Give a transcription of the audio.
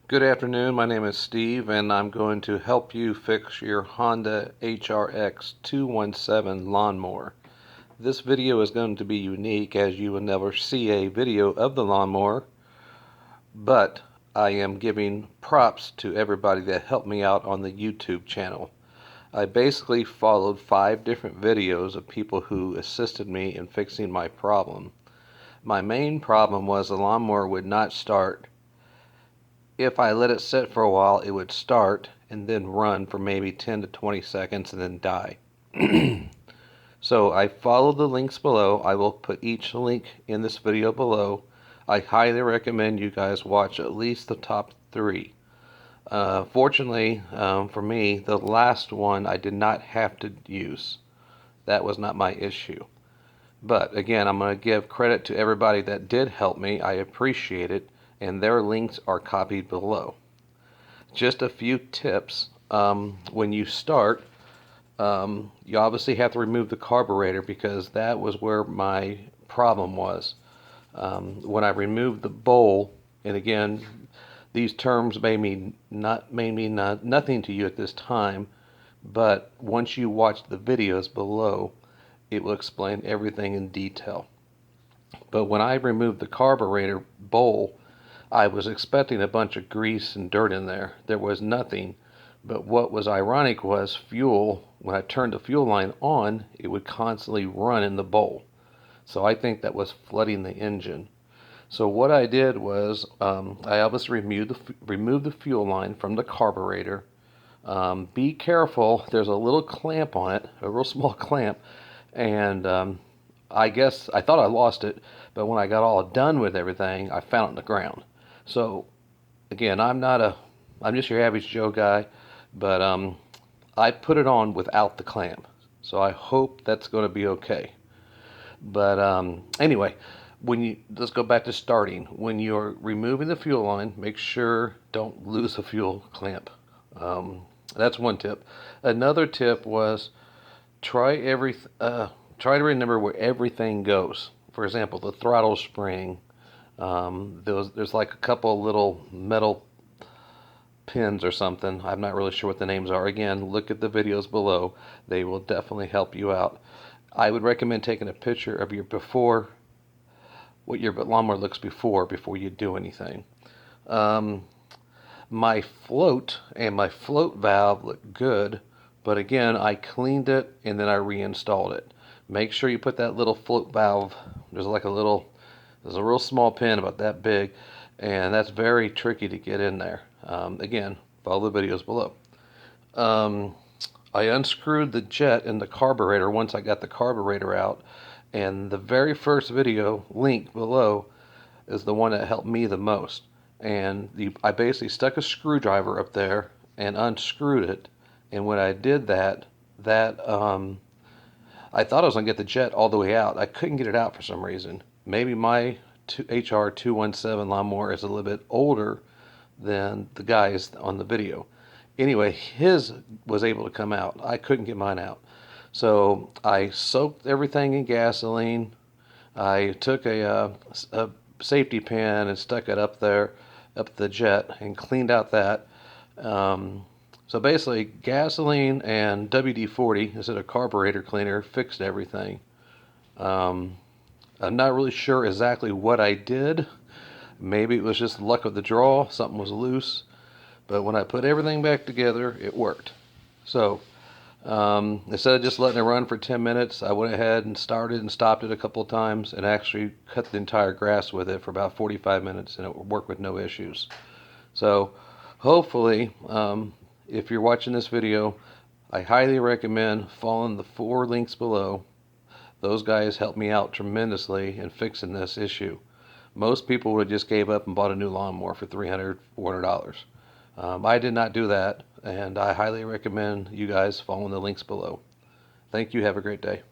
Good afternoon, my name is Steve and I'm going to help you fix your Honda HRX 217 lawnmower. This video is going to be unique as you will never see a video of the lawnmower, but I am giving props to everybody that helped me out on the YouTube channel. I basically followed 5 different videos of people who assisted me in fixing my problem. My main problem was the lawnmower would not start. If I let it sit for a while, it would start and then run for maybe 10 to 20 seconds and then die. So I followed the links below. I will put each link in this video below. I highly recommend you guys watch at least the top 3. Fortunately for me, the last one I did not have to use. That was not my issue. But again, I'm going to give credit to everybody that did help me. I appreciate it, and their links are copied below. Just a few tips. When you start, you obviously have to remove the carburetor because that was where my problem was. When I removed the bowl, and again, these terms may mean nothing to you at this time, but once you watch the videos below, it will explain everything in detail. But when I removed the carburetor bowl, I was expecting a bunch of grease and dirt in there. There was nothing. But what was ironic was fuel. When I turned the fuel line on, it would constantly run in the bowl. So I think that was flooding the engine. So what I did was I obviously removed the fuel line from the carburetor. Be careful. There's a little clamp on it, a real small clamp. And I guess I thought I lost it, but when I got all done with everything, I found it on the ground. So again, I'm just your average Joe guy, but I put it on without the clamp. So I hope that's going to be okay. But anyway, let's go back to starting. When you're removing the fuel line, make sure don't lose the fuel clamp. That's one tip. Another tip was try to remember where everything goes. For example, the throttle spring. There's like a couple of little metal pins or something. I'm not really sure what the names are. Again, look at the videos below. They will definitely help you out. I would recommend taking a picture of your before, what your lawnmower looks before you do anything. My float and my float valve look good, but again, I cleaned it and then I reinstalled it. Make sure you put that little float valve. There's a real small pin about that big, and that's very tricky to get in there. Again, follow the videos below. I unscrewed the jet in the carburetor once I got the carburetor out, and the very first video link below is the one that helped me the most. And I basically stuck a screwdriver up there and unscrewed it, and when I did that, I thought I was going to get the jet all the way out. I couldn't get it out for some reason. Maybe my HR217 lawnmower is a little bit older than the guys on the video. Anyway, his was able to come out. I couldn't get mine out. So I soaked everything in gasoline. I took a safety pin and stuck it up there, up the jet, and cleaned out that. So basically, gasoline and WD-40 instead of carburetor cleaner fixed everything. I'm not really sure exactly what I did. Maybe it was just luck of the draw. Something was loose. But when I put everything back together, it worked. So instead of just letting it run for 10 minutes, I went ahead and started and stopped it a couple of times and actually cut the entire grass with it for about 45 minutes, and it worked with no issues. So hopefully, if you're watching this video, I highly recommend following the 4 links below. Those guys helped me out tremendously in fixing this issue. Most people would have just gave up and bought a new lawnmower for $300, $400. I did not do that, and I highly recommend you guys following the links below. Thank you. Have a great day.